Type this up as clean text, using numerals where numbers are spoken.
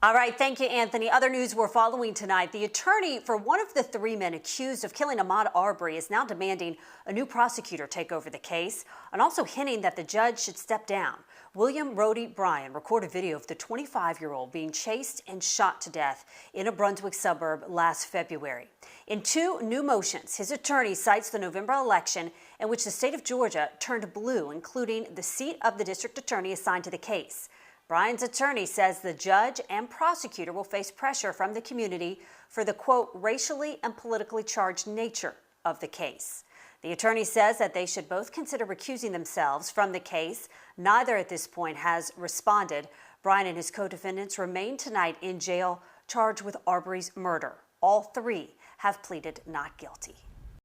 All right, thank you, Anthony. Other news we're following tonight. The attorney for one of the three men accused of killing Ahmaud Arbery is now demanding a new prosecutor take over the case and also hinting that the judge should step down. William Roddie Bryan recorded video of the 25-year-old being chased and shot to death in a Brunswick suburb last February. In two new motions, his attorney cites the November election in which the state of Georgia turned blue, including the seat of the district attorney assigned to the case. Bryan's attorney says the judge and prosecutor will face pressure from the community for the, quote, racially and politically charged nature of the case. The attorney says that they should both consider recusing themselves from the case. Neither at this point has responded. Bryan and his co-defendants remain tonight in jail, charged with Arbery's murder. All three have pleaded not guilty.